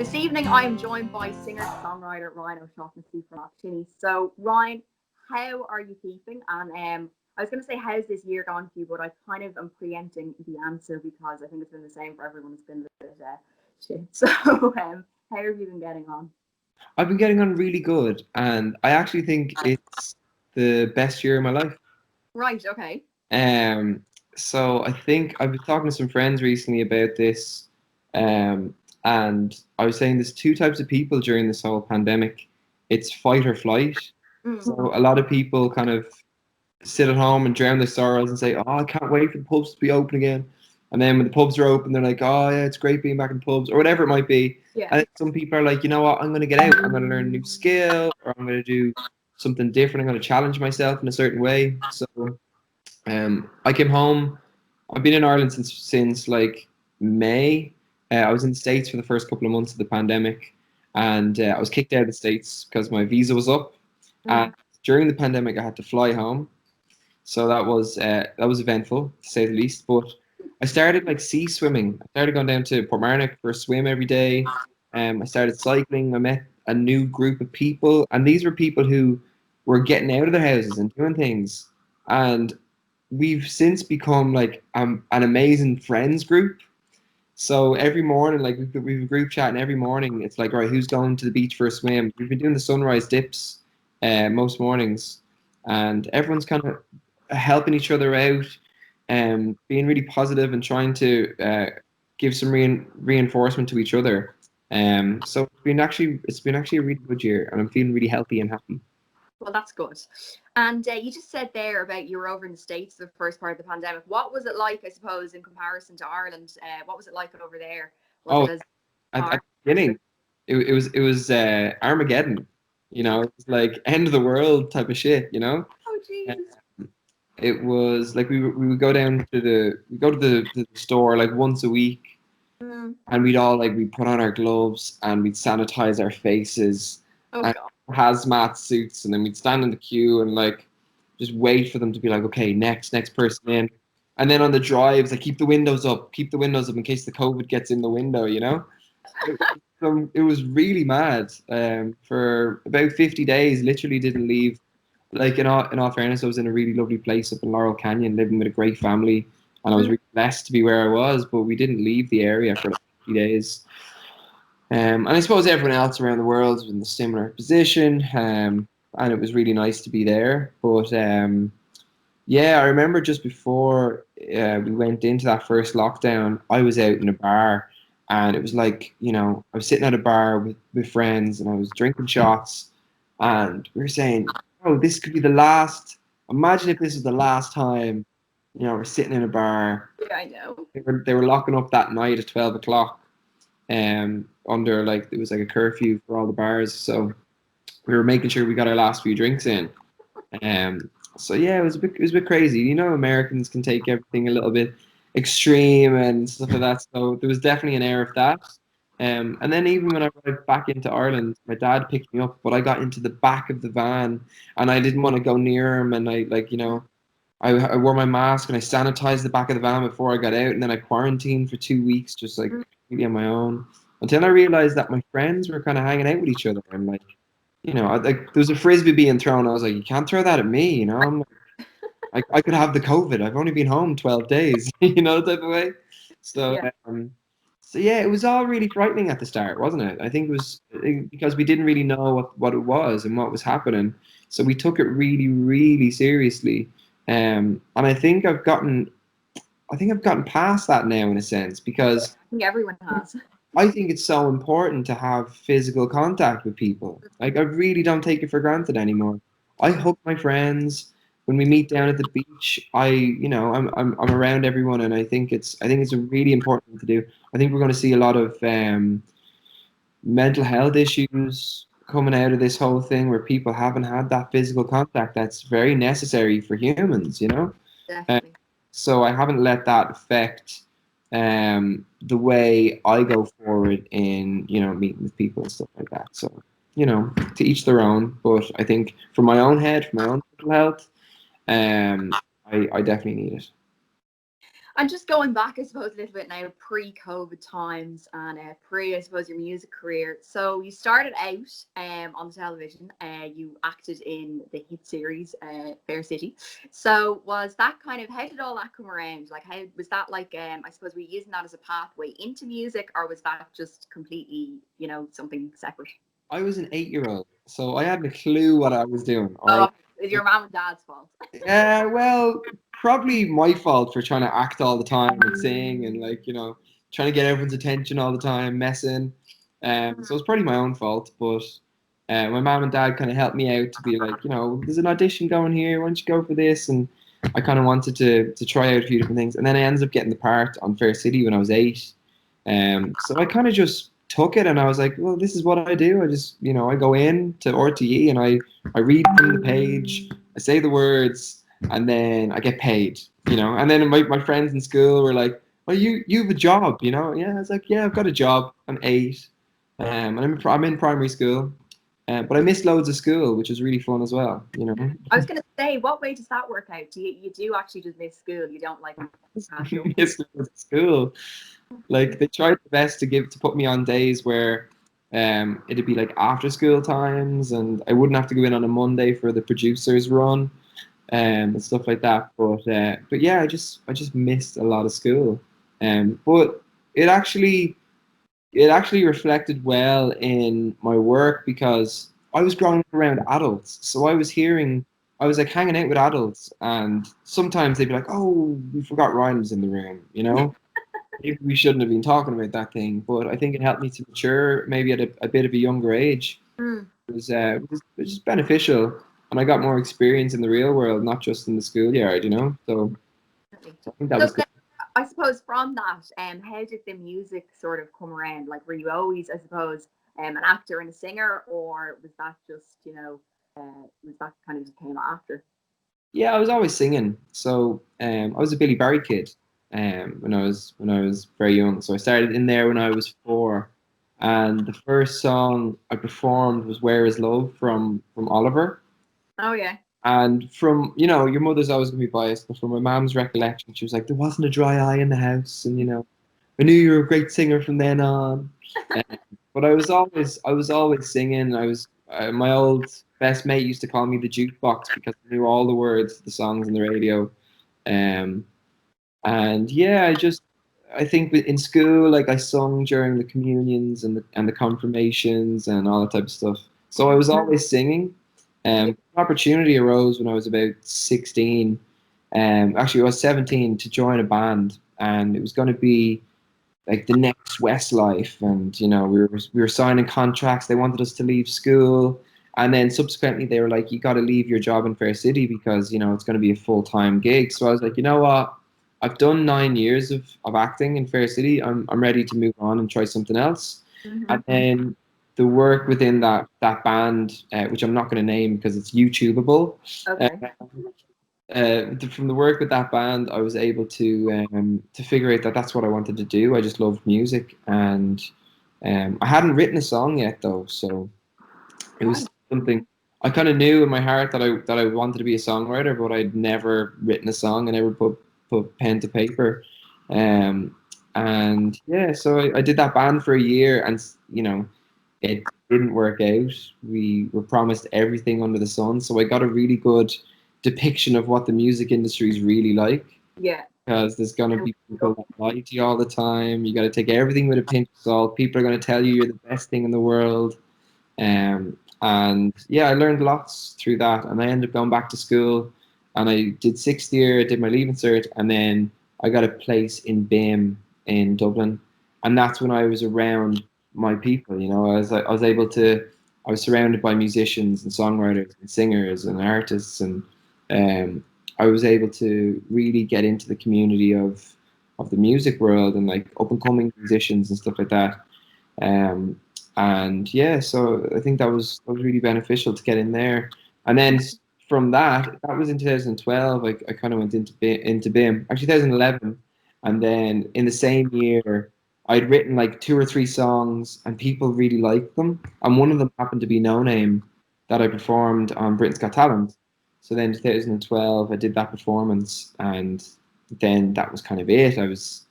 This evening, I am joined by singer-songwriter Ryan O'Shaughnessy from Opportunity. So, Ryan, how are you keeping? And I was going to say, how's this year gone for you? But I kind of am preempting the answer because I think it's been the same for everyone. It's been a bit shit. So, how have you been getting on? I've been getting on really good, and I actually think it's the best year of my life. Right. Okay. Um, so I think I've been talking to some friends recently about this, and I was saying there's two types of people during this whole pandemic. It's fight or flight. Mm. So a lot of people kind of sit at home and drown their sorrows and say, "Oh, I can't wait for the pubs to be open again." And then when the pubs are open, they're like, "Oh yeah, it's great being back in the pubs," or whatever it might be. Yeah. And some people are like, "You know what? I'm going to get out. I'm going to learn a new skill, or I'm going to do something different. I'm going to challenge myself in a certain way." So, I came home. I've been in Ireland since like May. I was in the States for the first couple of months of the pandemic, and I was kicked out of the States because my visa was up. And Mm. during the pandemic, I had to fly home, so that was eventful to say the least. But I started like sea swimming. I started going down to Portmarnock for a swim every day. I started cycling. I met a new group of people, and these were people who were getting out of their houses and doing things. And we've since become like an amazing friends group. So every morning, like we've a group chat, and every morning it's like, right, who's going to the beach for a swim? We've been doing the sunrise dips most mornings, and everyone's kind of helping each other out, and being really positive and trying to give some reinforcement to each other. So it's been actually a really good year, and I'm feeling really healthy and happy. Well, that's good. And you just said there about you were over in the States the first part of the pandemic. What was it like, I suppose, in comparison to Ireland? What was it like over there? Was it Oh, as at hard? the beginning, it was Armageddon. It was like end of the world type of shit. Oh, jeez. It was like we would go down to the store like once a week, Mm. and we'd put on our gloves and we'd sanitize our faces Oh, and God. hazmat suits, and then we'd stand in the queue and like just wait for them to be like, okay, next person in. And then on the drives, like keep the windows up in case the COVID gets in the window. It was really mad. For about 50 days, literally didn't leave. Like in all fairness, I was in a really lovely place up in Laurel Canyon, living with a great family, and I was Mm. really blessed to be where I was. But we didn't leave the area for like 50 days. And I suppose everyone else around the world was in a similar position, and it was really nice to be there. But yeah, I remember just before we went into that first lockdown, I was out in a bar, and it was like, I was sitting at a bar with friends, and I was drinking shots, and we were saying, oh, this could be the last. Imagine if this is the last time, we're sitting in a bar. Yeah, I know. They were locking up that night at 12 o'clock, under like, it was like a curfew for all the bars. So we were making sure we got our last few drinks in. Um, so yeah, it was a bit crazy. Americans can take everything a little bit extreme and stuff like that. So there was definitely an air of that. And then even when I arrived back into Ireland, my dad picked me up, but I got into the back of the van and I didn't want to go near him. And I like, I wore my mask and I sanitized the back of the van before I got out, and then I quarantined for 2 weeks, just like Mm. completely on my own. Until I realized that my friends were kind of hanging out with each other, and like, like there was a frisbee being thrown. I was like, you can't throw that at me, I'm like, I could have the COVID. I've only been home 12 days, type of way. So, Yeah. so yeah, it was all really frightening at the start, wasn't it? I think it was because we didn't really know what it was and what was happening. So we took it really, really seriously. And I think I've gotten past that now in a sense, because I think everyone has. I think it's so important to have physical contact with people. Like, I really don't take it for granted anymore. I hug my friends when we meet down at the beach. I'm around everyone, and I think it's a really important thing to do. I think we're going to see a lot of mental health issues coming out of this whole thing, where people haven't had that physical contact that's very necessary for humans. Uh, Definitely. so I haven't let that affect the way I go forward in, meeting with people and stuff like that. So, to each their own. But I think for my own head, for my own mental health, um, I definitely need it. And just going back, I suppose, a little bit now, pre-COVID times and pre, I suppose, your music career. So you started out on the television. You acted in the hit series Fair City. So was that kind of, how did all that come around? Like, how was that like? I suppose were you using that as a pathway into music, or was that just completely, something separate? I was an 8-year-old, so I hadn't a clue what I was doing. All right. Oh, it's your mom and dad's fault. Yeah, well, probably my fault for trying to act all the time and sing and like, trying to get everyone's attention all the time, messing. So it's probably my own fault, but my mom and dad kind of helped me out to be like, there's an audition going here. Why don't you go for this? And I kind of wanted to try out a few different things, and then I ended up getting the part on Fair City when I was 8. So I kind of just took it, and I was like, well, this is what I do. I just, I go in to RTE and I read from the page. I say the words, and then I get paid, And then my friends in school were like, "Well, you have a job, Yeah, I was like, "Yeah, I've got a job. I'm 8, and I'm in primary school, but I missed loads of school, which is really fun as well, I was going to say, what way does that work out? You do actually just miss school. You don't like pass over. Miss loads of school. Like they tried their best to put me on days where it'd be like after school times, and I wouldn't have to go in on a Monday for the producers run, and stuff like that. But yeah, I just missed a lot of school. But it actually it actually reflected well in my work because I was growing up around adults. So I was like hanging out with adults, and sometimes they'd be like, "Oh, we forgot Ryan was in the room," Maybe we shouldn't have been talking about that thing, but I think it helped me to mature maybe at a bit of a younger age. Mm. It was just beneficial, and I got more experience in the real world, not just in the schoolyard. So I think that So was good. I suppose from that, how did the music sort of come around? Like, were you always, I suppose, an actor and a singer, or was that just, was that kind of just came after? Yeah, I was always singing. So I was a Billy Barry kid when I was very young. So I started in there when I was 4, and the first song I performed was "Where Is Love" from Oliver. Oh yeah. And from, your mother's always going to be biased, but from my mom's recollection, she was like, there wasn't a dry eye in the house. And, I knew you were a great singer from then on. Uh, but I was always singing. My old best mate used to call me the jukebox because I knew all the words to the songs on the radio. Um, and yeah, I think in school, like I sung during the communions and the confirmations and all that type of stuff. So I was always singing. Opportunity arose when I was about 16. Actually, I was 17 to join a band, and it was going to be like the next Westlife, and we were signing contracts. They wanted us to leave school, and then subsequently they were like, "You got to leave your job in Fair City because it's going to be a full-time gig." So I was like, you know what? I've done 9 years of acting in Fair City. I'm ready to move on and try something else. And then the work within that band, which I'm not going to name because it's YouTubeable. Okay. From the work with that band, I was able to figure out that that's what I wanted to do. I just loved music, and I hadn't written a song yet though, so it was something I kind of knew in my heart that I wanted to be a songwriter, but I'd never written a song. I never put pen to paper, and yeah, so I did that band for a year, and it didn't work out. We were promised everything under the sun, so I got a really good depiction of what the music industry is really like. Yeah. Because there's gonna be people that lie to you all the time. You got to take everything with a pinch of salt. People are going to tell you you're the best thing in the world. And yeah, I learned lots through that, and I ended up going back to school, and I did 6th year, I did my leaving cert, and then I got a place in BIM in Dublin, and that's when I was around my people. I was able to. I was surrounded by musicians and songwriters and singers and artists, and I was able to really get into the community of the music world and like up and coming musicians and stuff like that. Um, and yeah, so I think that was really beneficial to get in there. And then from that was in 2012. I kind of went into BIM, actually 2011, and then in the same year, I'd written like 2 or 3 songs, and people really liked them. And one of them happened to be No Name that I performed on Britain's Got Talent. So then 2012, I did that performance, and then that was kind of it. I was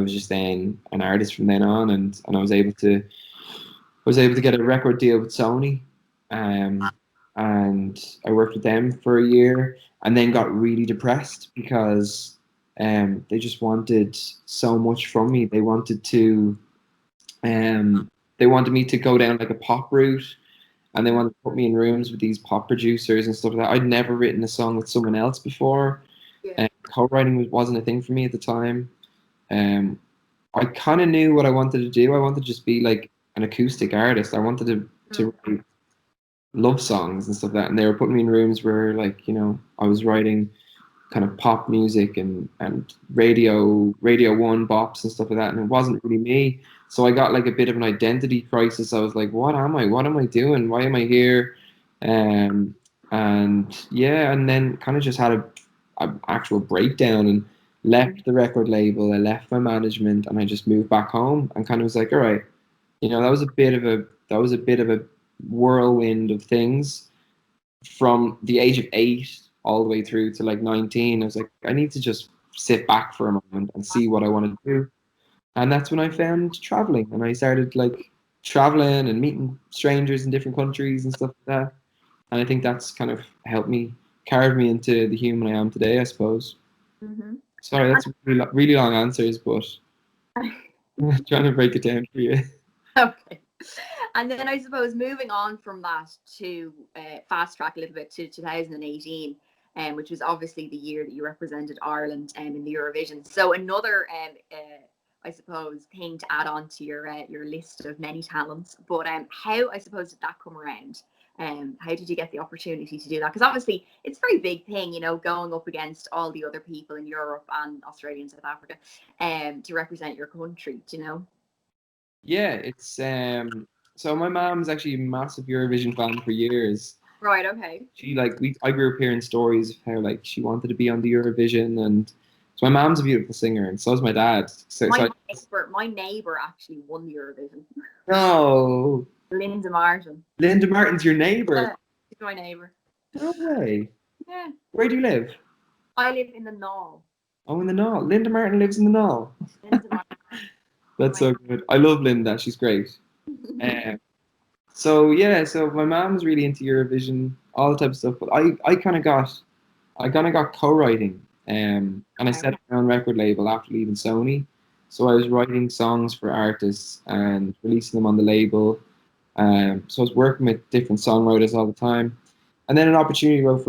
just then an artist from then on, and I was able to get a record deal with Sony, and I worked with them for a year, and then got really depressed because they just wanted so much from me. They wanted me to go down like a pop route, and they wanted to put me in rooms with these pop producers and stuff like that. I'd never written a song with someone else before, Yeah. and co-writing wasn't a thing for me at the time. Um, I kind of knew what I wanted to do. I wanted to just be like an acoustic artist. I wanted to write love songs and stuff like that. And they were putting me in rooms where, like, I was writing kind of pop music and radio one bops and stuff like that, and it wasn't really me. So I got like a bit of an identity crisis. I was like, what am I? What am I doing? Why am I here? And yeah, and then kind of just had a actual breakdown and left the record label. I left my management, and I just moved back home and kind of was like, all right, that was a bit of a whirlwind of things from the age of 8 all the way through to like 19. I was like, I need to just sit back for a moment and see what I want to do. And that's when I found traveling, and I started like traveling and meeting strangers in different countries and stuff like that. And I think that's kind of helped me, carried me into the human I am today, I suppose. Mm-hmm. Sorry, that's really, really long answers, but I'm trying to break it down for you. Okay. And then I suppose moving on from that to fast track a little bit to 2018, which was obviously the year that you represented Ireland in the Eurovision. So another, I suppose, thing to add on to your list of many talents. But how, I suppose, did that come around? How did you get the opportunity to do that? Because obviously it's a very big thing, going up against all the other people in Europe and Australia and South Africa to represent your country, Yeah, it's so my mom's actually a massive Eurovision fan for years. Right, okay. She like we I grew up hearing stories of how like she wanted to be on the Eurovision, and so my mom's a beautiful singer, and so is my dad. My neighbor actually won the Eurovision. No, Linda Martin. Linda Martin's your neighbor. Yeah, she's my neighbor. No way. Yeah. Where do you live? I live in the Knoll. Oh, in the Knoll. Linda Martin lives in the Knoll. Linda Martin. That's so good. I love Linda. She's great. So yeah, so my mom was really into Eurovision, all the type of stuff. But I kind of got co-writing, and I set up my own record label after leaving Sony. So I was writing songs for artists and releasing them on the label. So I was working with different songwriters all the time, and then an opportunity arose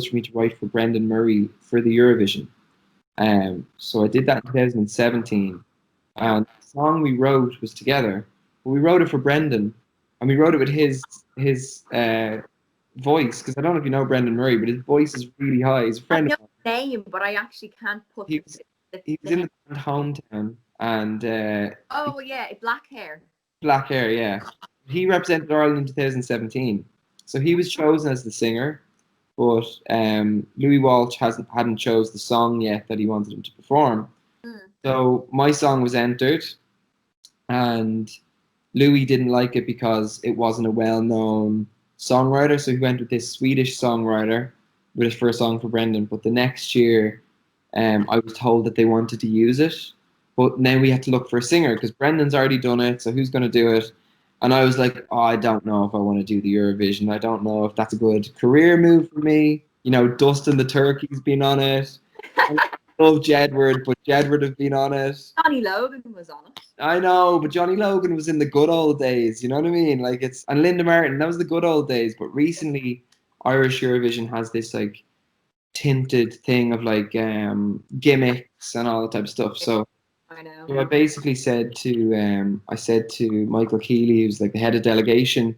for me to write for Brendan Murray for the Eurovision. So I did that in 2017, and the song we wrote was together. But we wrote it for Brendan, and we wrote it with his voice, because I don't know if you know Brendan Murray, but his voice is really high. He's a I friend know of mine. the name, but I actually can't put He was he was in the band Hometown, and Oh yeah, black hair. black hair, yeah. He represented Ireland in 2017, so he was chosen as the singer. But Louis Walsh hadn't chose the song yet that he wanted him to perform. So my song was entered, and Louis didn't like it because it wasn't a well-known songwriter. So he went with this Swedish songwriter with his first song for Brendan. But the next year, I was told that they wanted to use it. But then we had to look for a singer because Brendan's already done it. So who's going to do it? And I was like, oh, I don't know if I want to do the Eurovision. I don't know if that's a good career move for me. Dustin the Turkey's been on it. I love Jedward, but Jedward have been on it. Johnny Logan was on it. I know, but Johnny Logan was in the good old days. You know what I mean? Like and Linda Martin, that was the good old days. But recently, Irish Eurovision has this like tinted thing of like gimmicks and all that type of stuff. So I know. I basically said to Michael Keeley, who's like the head of delegation,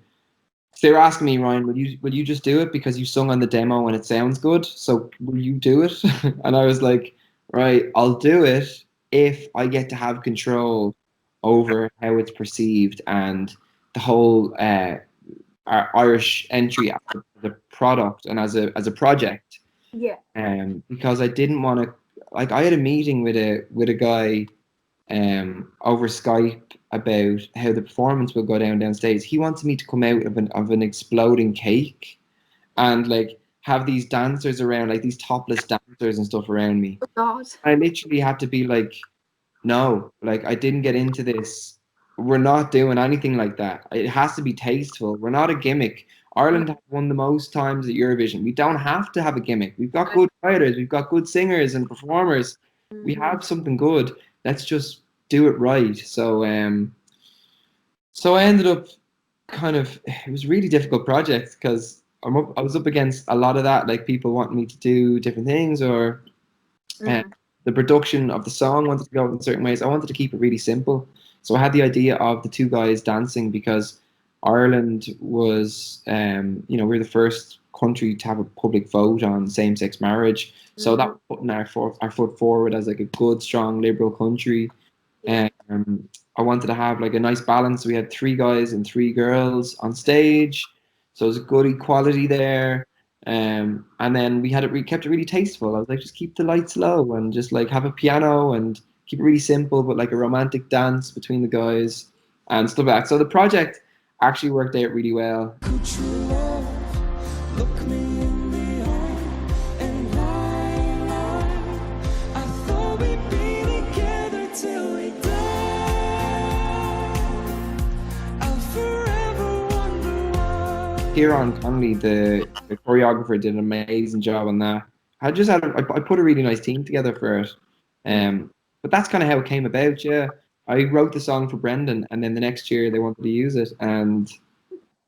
they were asking me, Ryan, will you just do it because you sung on the demo and it sounds good? So will you do it? And I was like, right, I'll do it if I get to have control over how it's perceived and the whole our Irish entry as a product and as a project. Yeah. Because I didn't want to, like, I had a meeting with a guy over Skype about how the performance will go down downstage. He wanted me to come out of an exploding cake and like have these dancers around, like these topless dancers and stuff around me. Oh God. I literally had to be like, no, like I didn't get into this. We're not doing anything like that. It has to be tasteful. We're not a gimmick. Ireland have won the most times at Eurovision. We don't have to have a gimmick. We've got good writers, we've got good singers and performers. We have something good. Let's just do it right. So I ended up kind of, it was a really difficult project because I was up against a lot of that, like people wanting me to do different things, or the production of the song wanted to go in certain ways. I wanted to keep it really simple. So I had the idea of the two guys dancing because Ireland was, we're the first country to have a public vote on same-sex marriage. So that was putting our foot forward as like a good, strong, liberal country. I wanted to have like a nice balance. We had 3 guys and 3 girls on stage, so there's a good equality there. And then we kept it really tasteful. I was like, just keep the lights low and just like have a piano and keep it really simple, but like a romantic dance between the guys and stuff like that. So the project actually worked out really well. Kieran Connolly, the choreographer, did an amazing job on that. I put a really nice team together for it. But that's kind of how it came about. Yeah, I wrote the song for Brendan, and then the next year they wanted to use it, and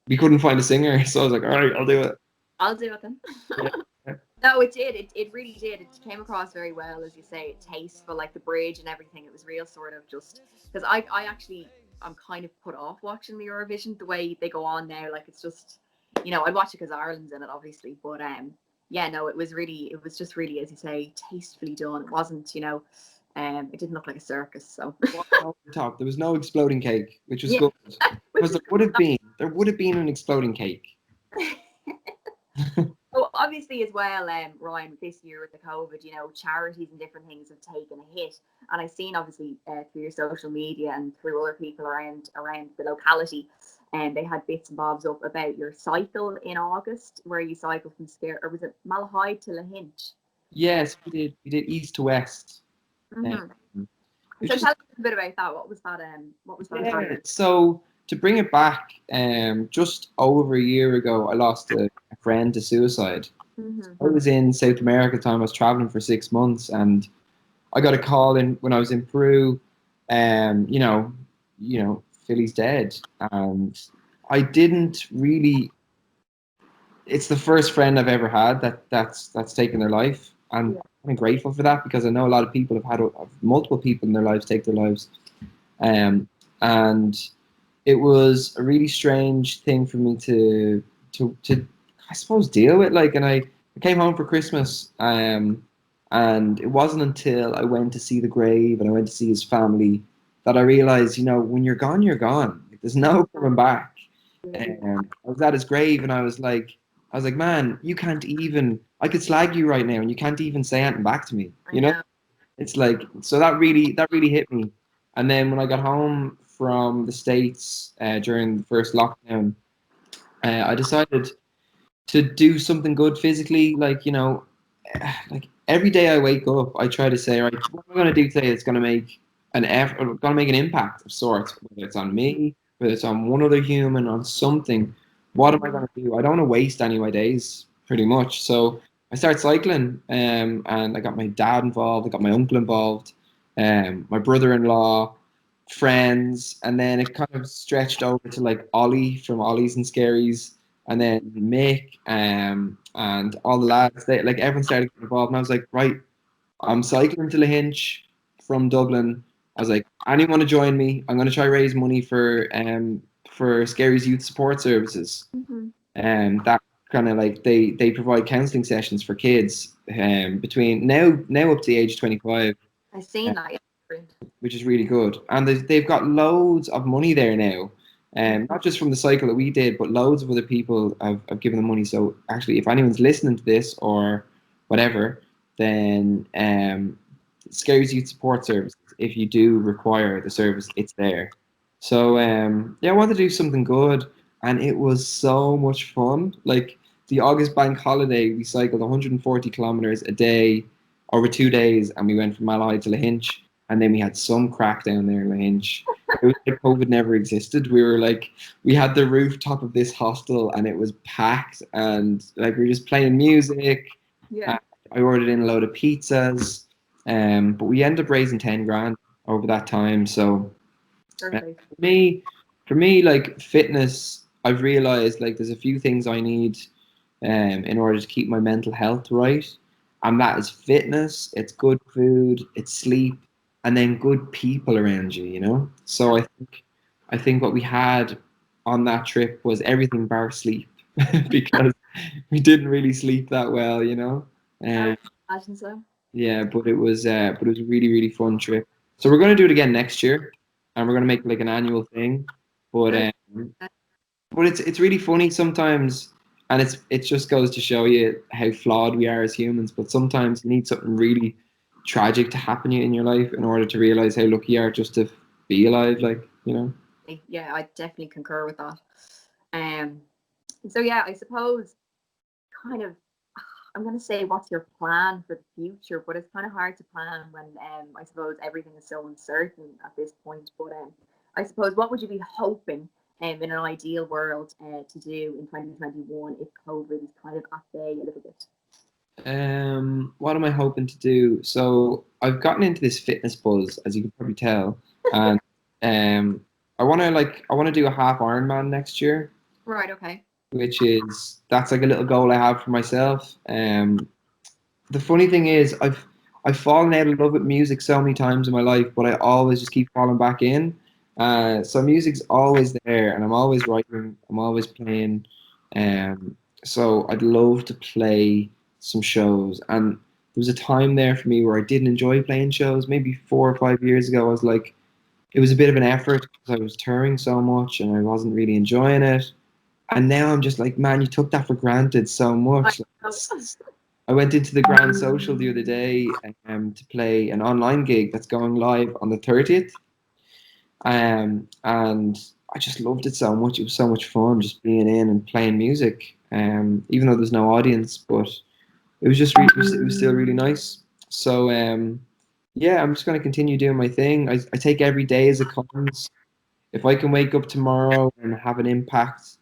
we couldn't find a singer, so I was like, all right, I'll do it. I'll do it then. Yeah. No, it did. It really did. It came across very well, as you say, tasteful, like the bridge and everything. It was real sort of just because I'm kind of put off watching the Eurovision the way they go on now. Like it's just, I'd watch it because Ireland's in it, obviously. But yeah, no, it was just really, as you say, tastefully done. It wasn't, it didn't look like a circus. So over the top. There was no exploding cake, which was good because there would have been an exploding cake. Well, obviously as well, Ryan, this year with the COVID, charities and different things have taken a hit. And I've seen obviously through your social media and through other people around the locality, and they had bits and bobs up about your cycle in August, where you cycled from or was it Malahide to Lahinch? Yes, we did east to west. So tell us a bit about that. What was that? Yeah, so to bring it back, just over a year ago, I lost a friend to suicide. I was in South America at the time. I was traveling for 6 months, and I got a call in when I was in Peru. Philly's dead, and I didn't really. It's the first friend I've ever had that's taken their life, and I'm grateful for that because I know a lot of people have had multiple people in their lives take their lives, and it was a really strange thing for me to I suppose deal with. Like, and I came home for Christmas, and it wasn't until I went to see the grave and I went to see his family that I realized, when you're gone, you're gone. Like, there's no coming back. I was at his grave and I was like, man, you can't even. I could slag you right now, and you can't even say anything back to me. It's like, so that really hit me. And then when I got home from the States during the first lockdown, I decided to do something good physically. Like every day I wake up, I try to say, right, what am I going to do today that's going to make an effort, or going to make an impact of sorts, whether it's on me, whether it's on one other human, on something. What am I going to do? I don't want to waste any of my days, pretty much. So I started cycling, and I got my dad involved, I got my uncle involved, my brother-in-law, friends, and then it kind of stretched over to like Ollie from Ollie's and Scaries, and then Mick, and all the lads. Everyone started getting involved, and I was like, right, I'm cycling to Lahinch from Dublin. I was like, anyone want to join me? I'm going to try raise money for Scary's Youth Support Services. And that kind of like they provide counselling sessions for kids between now up to the age of 25. I've seen that, which is really good. And they've got loads of money there now. Not just from the cycle that we did, but loads of other people have given them money. So actually, if anyone's listening to this or whatever, then Scary's Youth Support Service, if you do require the service, it's there. So I wanted to do something good, and it was so much fun. Like the August bank holiday, we cycled 140 kilometers a day over 2 days, and we went from Malahide to Lahinch, and then we had some crack down there in Lahinch. It was like COVID never existed. We were like, we had the rooftop of this hostel, and it was packed, and like we were just playing music. Yeah. I ordered in a load of pizzas, but we ended up raising 10 grand over that time. So Perfect. for me, like fitness, I've realized like there's a few things I need in order to keep my mental health right. And that is fitness, it's good food, it's sleep, and then good people around you, you know? So I think what we had on that trip was everything bar sleep because we didn't really sleep that well, you know? I Um, imagine so. yeah, but it was a really, really fun trip. So we're gonna do it again next year, and we're gonna make like an annual thing. But Perfect. but it's really funny sometimes, and it just goes to show you how flawed we are as humans. But sometimes you need something really tragic to happen in your life in order to realize how lucky you are just to be alive. Like you know. Yeah, I definitely concur with that. Um, so yeah, I suppose kind of I'm gonna say what's your plan for the future, but it's kind of hard to plan when I suppose everything is so uncertain at this point. But I suppose what would you be hoping in an ideal world to do in 2021 if COVID is kind of at bay a little bit? What am I hoping to do? So I've gotten into this fitness buzz, as you can probably tell, and I want to do a half Ironman next year, Right. Okay. which is that's like a little goal I have for myself. The funny thing is, I've fallen out of love with music so many times in my life, but I always just keep falling back in. So music's always there, and I'm always writing, I'm always playing. So I'd love to play some shows. And there was a time there for me where I didn't enjoy playing shows. Maybe 4 or 5 years ago, I was like, it was a bit of an effort because I was touring so much and I wasn't really enjoying it. And now I'm just like, man, you took that for granted so I much. know. I went into the Grand Social the other day to play an online gig that's going live on the 30th. And I just loved it so much. It was so much fun just being in and playing music. Even though there's no audience, but it was just it was still really nice. So yeah, I'm just going to continue doing my thing. I take every day as it comes. If I can wake up tomorrow and have an impact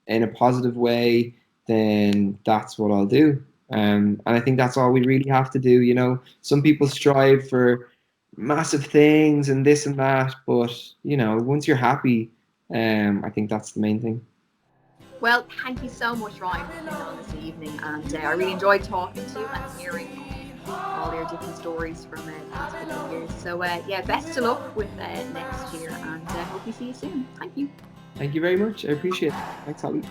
in a positive way, then that's what I'll do. And I think that's all we really have to do. You know, some people strive for massive things and this and that, but you know, once you're happy, I think that's the main thing. Well, thank you so much, Ryan, for coming on this evening, and I really enjoyed talking to you and hearing all your different stories from the past couple of years. So yeah, best of luck with next year, and hope we see you soon. Thank you. Thank you very much. I appreciate it. Thanks, Holly.